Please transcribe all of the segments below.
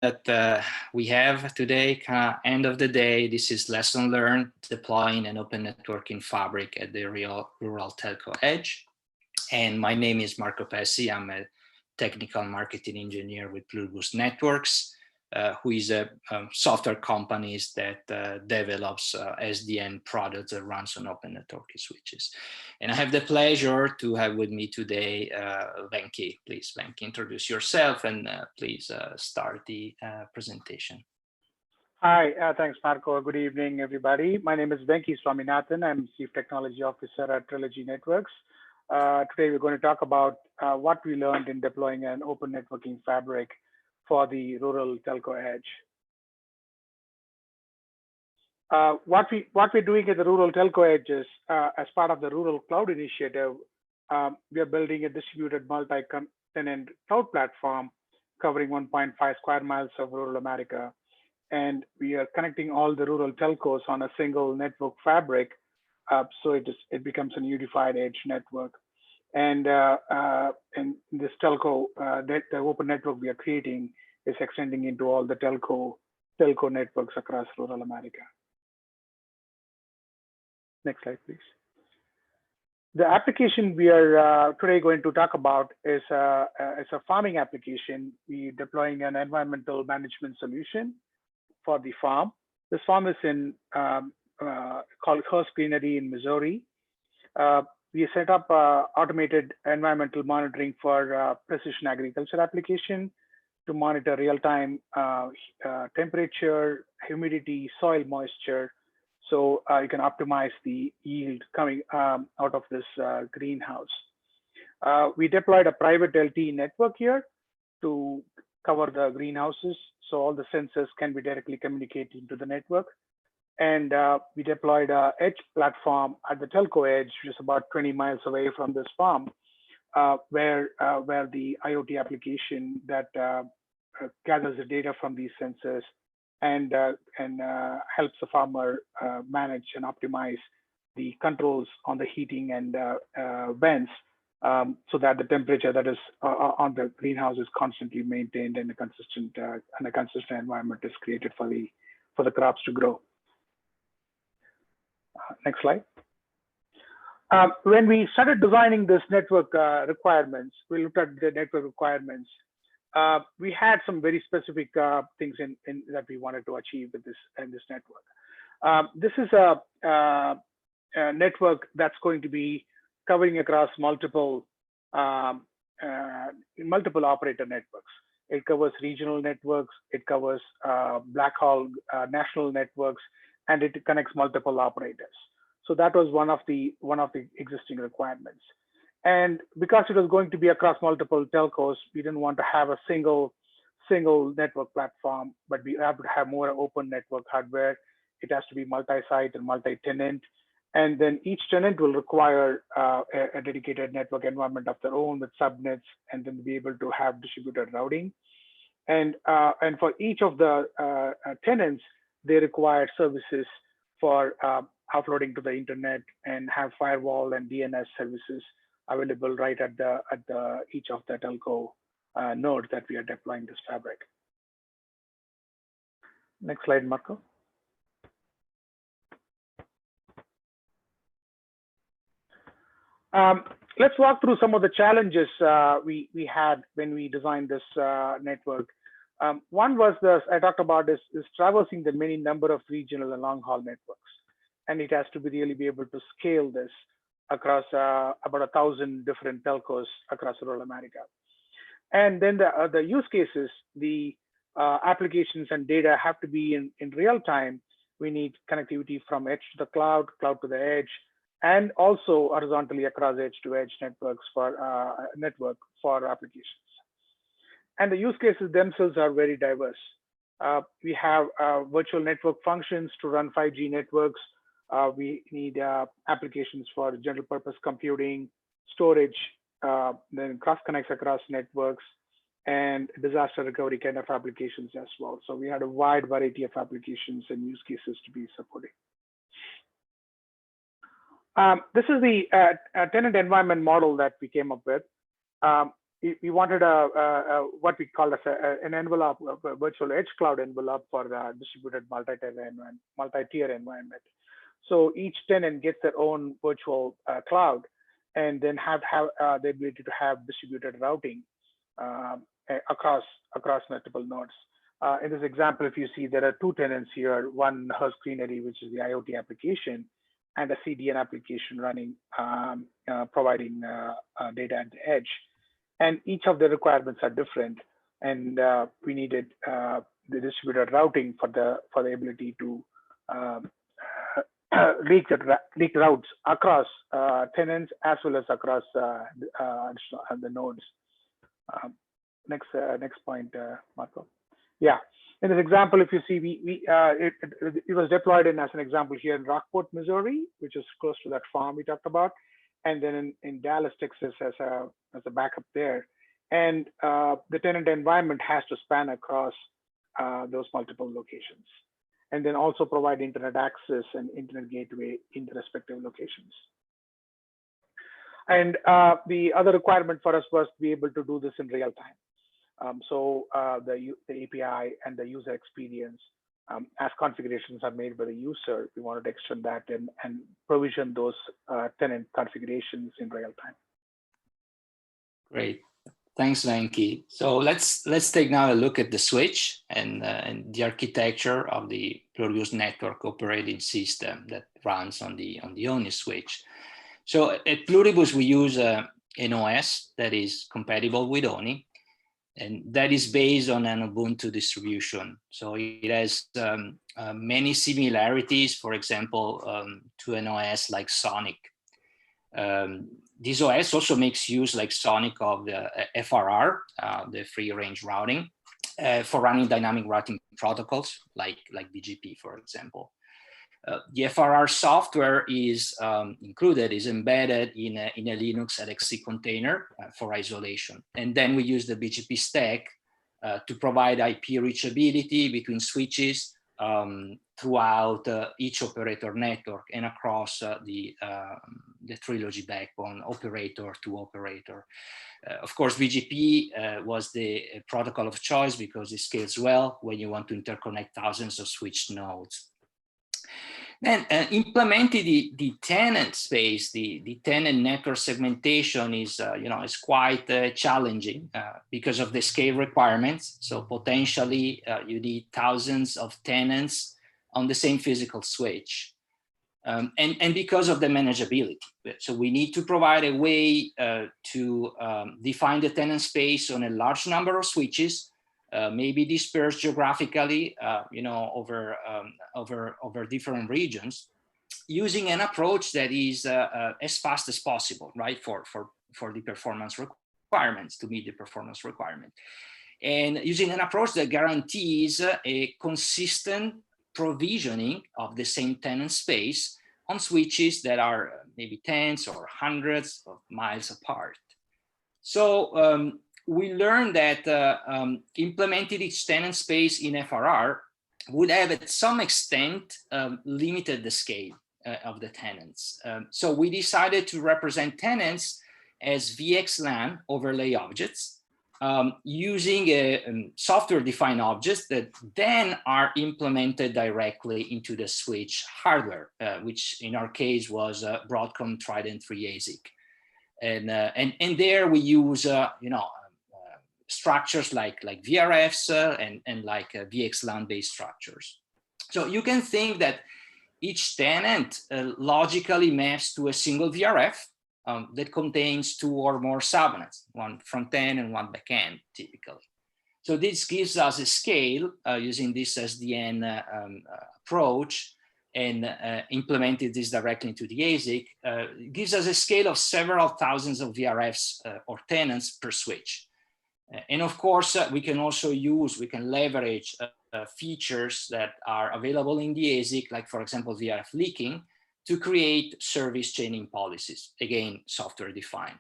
that we have today, end of the day, this is lesson learned, deploying an open networking fabric at the rural telco edge. And my name is Marco Pessi. I'm a technical marketing engineer with Blueboost Networks, who is a software company that develops SDN products that runs on open networking switches. And I have the pleasure to have with me today Venki. Please, Venki, introduce yourself and please start the presentation. Hi, thanks, Marco. Good evening, everybody. My name is Venki Swaminathan. I'm Chief Technology Officer at Trilogy Networks. Today, we're going to talk about what we learned in deploying an open networking fabric for the rural telco edge. What we're doing at the rural telco edge is, as part of the Rural Cloud Initiative, we are building a distributed multi-tenant cloud platform covering 1.5 square miles of rural America. And we are connecting all the rural telcos on a single network fabric, so it becomes a unified edge network. And this telco, the open network we are creating is extending into all the telco networks across rural America. Next slide, please. The application we are today going to talk about is a farming application. We're deploying an environmental management solution for the farm. This farm is in called Hearst Greenery in Missouri. We set up automated environmental monitoring for precision agriculture application to monitor real-time temperature, humidity, soil moisture, so you can optimize the yield coming out of this greenhouse. We deployed a private LTE network here to cover the greenhouses, so all the sensors can be directly communicated into the network. And we deployed an edge platform at the telco edge, which is about 20 miles away from this farm, where the IoT application that gathers the data from these sensors and helps the farmer manage and optimize the controls on the heating and vents, so that the temperature that is on the greenhouse is constantly maintained and a consistent environment is created for the crops to grow. Next slide. When we started designing this network requirements, we looked at the network requirements. We had some very specific things that we wanted to achieve with this network. This is a network that's going to be covering across multiple operator networks. It covers regional networks, it covers backhaul national networks, and it connects multiple operators. So that was one of the existing requirements. And because it was going to be across multiple telcos, we didn't want to have a single network platform, but we have to have more open network hardware. It has to be multi-site and multi-tenant. And then each tenant will require a dedicated network environment of their own with subnets, and then be able to have distributed routing. And for each of the tenants, they require services for uploading to the internet and have firewall and DNS services available right at each of the telco nodes that we are deploying this fabric. Next slide, Marco. Let's walk through some of the challenges we had when we designed this network. One was I talked about is traversing the many number of regional and long haul networks. And it has to really be able to scale this across about 1,000 different telcos across rural America. And then the use cases, the applications and data have to be in real time. We need connectivity from edge to the cloud to the edge, and also horizontally across edge to edge networks for applications. And the use cases themselves are very diverse. We have virtual network functions to run 5G networks. We need applications for general purpose computing, storage, then cross connects across networks, and disaster recovery kind of applications as well. So we had a wide variety of applications and use cases to be supporting. This is the tenant environment model that we came up with. we wanted what we call as an envelope, a virtual edge cloud envelope for the distributed multi-tier environment. So each tenant gets their own virtual cloud, and then have the ability to have distributed routing across multiple nodes. In this example, if you see, there are two tenants here, one Hearst Greenery, which is the IoT application, and a CDN application running, providing data at the edge. And each of the requirements are different. And we needed the distributed routing for the ability to leak routes across tenants as well as across the nodes. Next point, Marco. Yeah. In this example, if you see, it was deployed as an example here in Rockport, Missouri, which is close to that farm we talked about, and then in Dallas, Texas, as a backup there. And the tenant environment has to span across those multiple locations, and then also provide internet access and internet gateway in the respective locations. And the other requirement for us was to be able to do this in real time. So the API and the user experience, as configurations are made by the user, we wanted to extend that and provision those tenant configurations in real time. Great. Thanks, Venki. So let's take now a look at the switch and the architecture of the Pluribus network operating system that runs on the ONI switch. So at Pluribus, we use an OS that is compatible with ONI, and that is based on an Ubuntu distribution. So it has many similarities, for example, to an OS like Sonic. This OS also makes use, like Sonic, of the FRR, the free range routing, for running dynamic routing protocols like BGP, for example. The FRR software is embedded in a Linux LXC container for isolation. And then we use the BGP stack to provide IP reachability between switches throughout each operator network and across the Trilogy backbone, operator to operator. Of course, BGP was the protocol of choice because it scales well when you want to interconnect thousands of switch nodes. Then implementing the tenant space, the tenant network segmentation is quite challenging because of the scale requirements. So potentially you need thousands of tenants on the same physical switch, and because of the manageability. So we need to provide a way to define the tenant space on a large number of switches. Maybe dispersed geographically, over different regions, using an approach that is as fast as possible, right, for the performance requirements, to meet the performance requirement, and using an approach that guarantees a consistent provisioning of the same tenant space on switches that are maybe tens or hundreds of miles apart. So we learned that implementing each tenant space in FRR would have, at some extent, limited the scale of the tenants. So we decided to represent tenants as VXLAN overlay objects, using a software-defined objects that then are implemented directly into the switch hardware, which in our case was Broadcom Trident 3 ASIC. And there we use, structures like VRFs and like VXLAN-based structures. So you can think that each tenant logically maps to a single VRF that contains two or more subnets, one front end and one back end, typically. So this gives us a scale using this SDN approach, and implemented this directly into the ASIC, gives us a scale of several thousands of VRFs or tenants per switch. And of course, we can leverage features that are available in the ASIC, like, for example, VRF leaking, to create service chaining policies, again, software defined.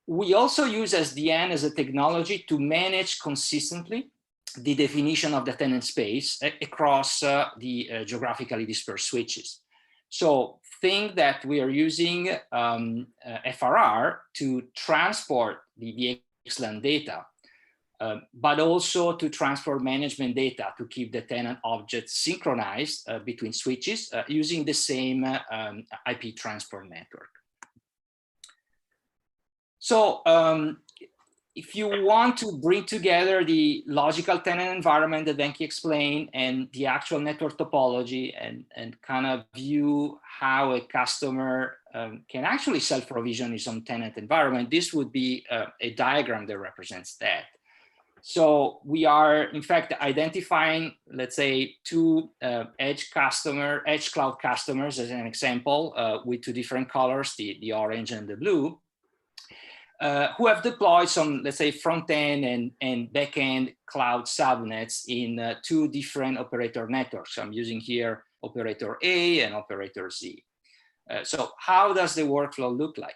We also use SDN as a technology to manage consistently the definition of the tenant space across the geographically dispersed switches. So think that we are using FRR to transport the VXLAN data, but also to transport management data to keep the tenant objects synchronized between switches using the same IP transport network. So if you want to bring together the logical tenant environment that Venki explained and the actual network topology and kind of view how a customer can actually self-provision his own tenant environment, this would be a diagram that represents that. So we are, in fact, identifying, let's say, two edge cloud customers as an example with two different colors, the orange and the blue, who have deployed some, let's say, front-end and back-end cloud subnets in two different operator networks. I'm using here operator A and operator Z. So how does the workflow look like?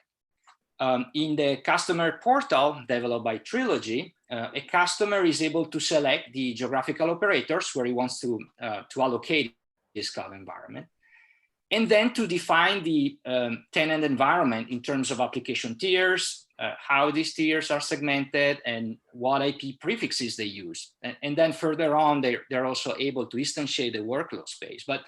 In the customer portal developed by Trilogy, a customer is able to select the geographical operators where he wants to allocate his cloud environment, and then to define the tenant environment in terms of application tiers, how these tiers are segmented, and what IP prefixes they use. And then further on, they're also able to instantiate the workload space. But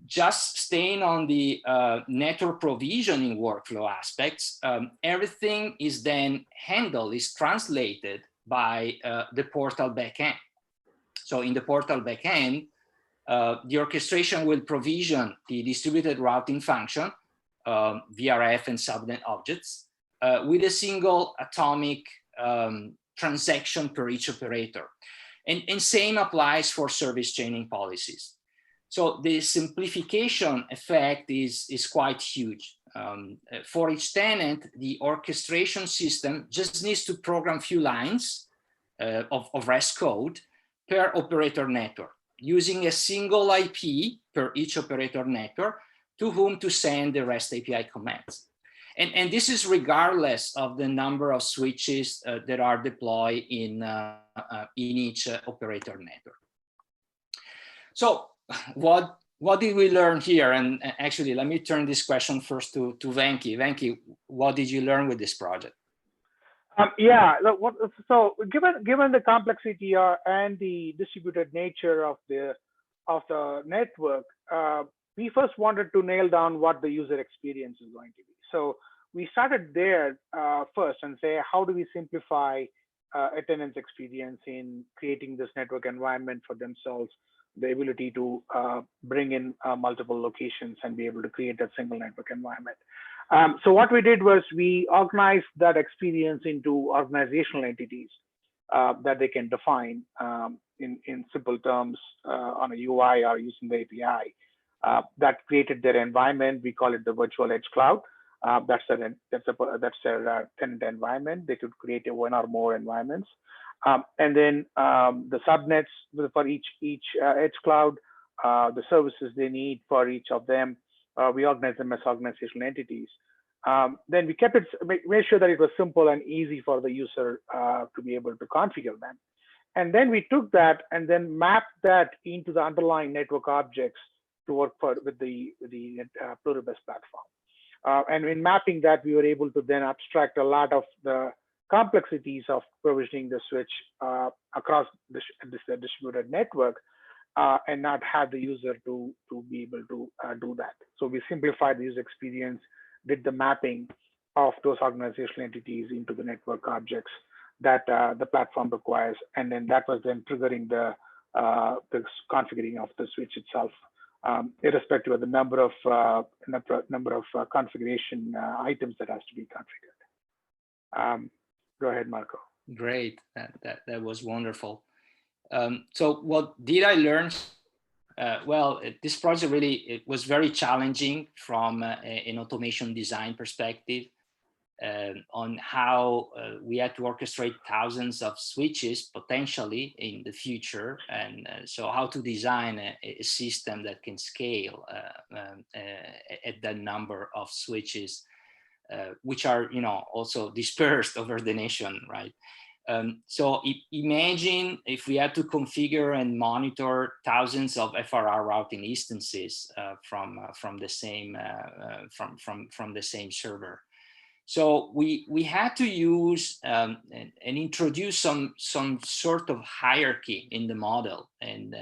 just staying on the network provisioning workflow aspects, everything is then handled, is translated by the portal backend. So in the portal backend, the orchestration will provision the distributed routing function, VRF and subnet objects, with a single atomic transaction per each operator. And same applies for service chaining policies. So the simplification effect is quite huge. For each tenant, the orchestration system just needs to program few lines of REST code per operator network, using a single IP per each operator network to whom to send the REST API commands. And this is regardless of the number of switches that are deployed in each operator network. So what did we learn here? And actually, let me turn this question first to Venki. Venki, what did you learn with this project? Yeah, so given the complexity and the distributed nature of the network, we first wanted to nail down what the user experience is going to be. So we started there first and say, how do we simplify a tenant's experience in creating this network environment for themselves, the ability to bring in multiple locations and be able to create a single network environment. So what we did was we organized that experience into organizational entities that they can define in simple terms on a UI or using the API. That created their environment. We call it the virtual edge cloud. That's their tenant environment. They could create one or more environments. And then the subnets for each edge cloud, the services they need for each of them, we organize them as organizational entities. Then we kept it, made sure that it was simple and easy for the user to be able to configure them. And then we took that and then mapped that into the underlying network objects to work with the Pluribus platform. And in mapping that, we were able to then abstract a lot of the complexities of provisioning the switch across this distributed network and not have the user to be able to do that. So we simplified the user experience, did the mapping of those organizational entities into the network objects that the platform requires, and then that was then triggering the configuring of the switch itself, irrespective of the number of configuration items that has to be configured. Go ahead, Marco. Great, that was wonderful. So what did I learn? Well, this project it was very challenging from an automation design perspective on how we had to orchestrate thousands of switches potentially in the future. And so how to design a system that can scale at that number of switches, which are also dispersed over the nation, right? So imagine if we had to configure and monitor thousands of FRR routing instances from the same server. So we had to use and introduce some sort of hierarchy in the model, and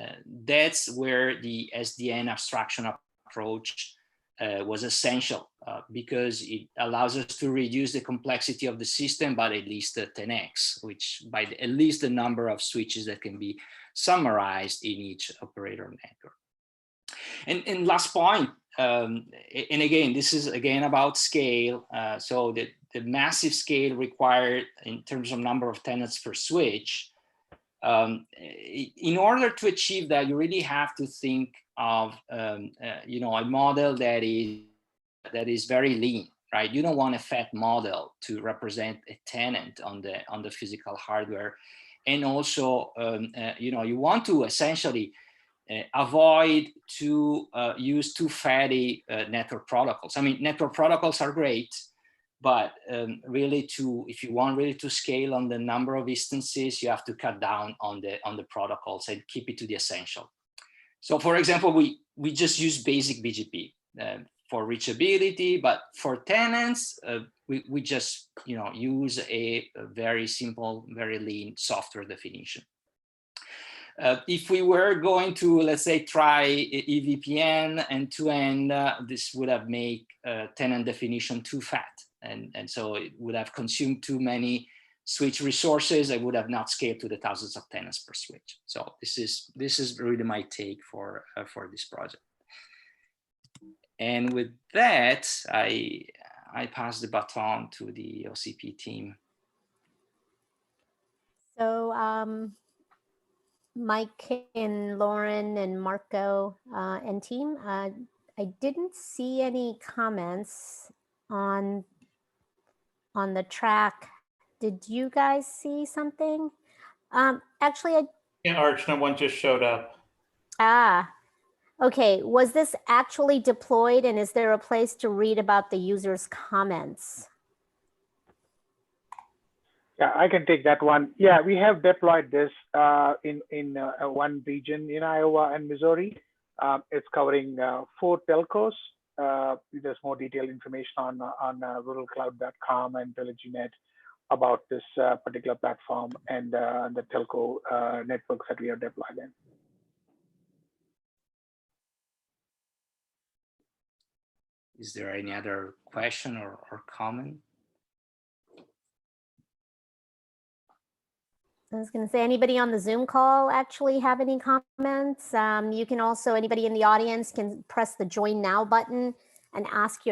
that's where the SDN abstraction approach was essential because it allows us to reduce the complexity of the system by at least 10x, which by at least the number of switches that can be summarized in each operator network. And last point, and again, this is again about scale. So the massive scale required in terms of number of tenants per switch, in order to achieve that, you really have to think of you know, a model that is very lean, right? You don't want a fat model to represent a tenant on the physical hardware, and also you know, you want to essentially avoid to use too fatty network protocols. I mean, network protocols are great, but really if you want really to scale on the number of instances, you have to cut down on the protocols and keep it to the essential. So for example, we just use basic BGP for reachability, but for tenants, we just, you know, use a very simple, very lean software definition. If we were going to, let's say, try EVPN end-to-end, this would have made tenant definition too fat. And so it would have consumed too many switch resources. I would have not scaled to the thousands of tenants per switch. So this is really my take for this project. And with that, I pass the baton to the OCP team. So Mike and Lauren and Marco and team, I didn't see any comments on the track. Did you guys see something? Actually, Yeah, Archana, one just showed up. Okay. Was this actually deployed, and is there a place to read about the user's comments? Yeah, I can take that one. Yeah, we have deployed this in one region in Iowa and Missouri. It's covering 4 telcos. There's more detailed information on ruralcloud.com and TeleGNet about this particular platform and the telco networks that we have deployed in. Is there any other question or comment? I was going to say, anybody on the Zoom call actually have any comments? You can also, anybody in the audience can press the join now button and ask your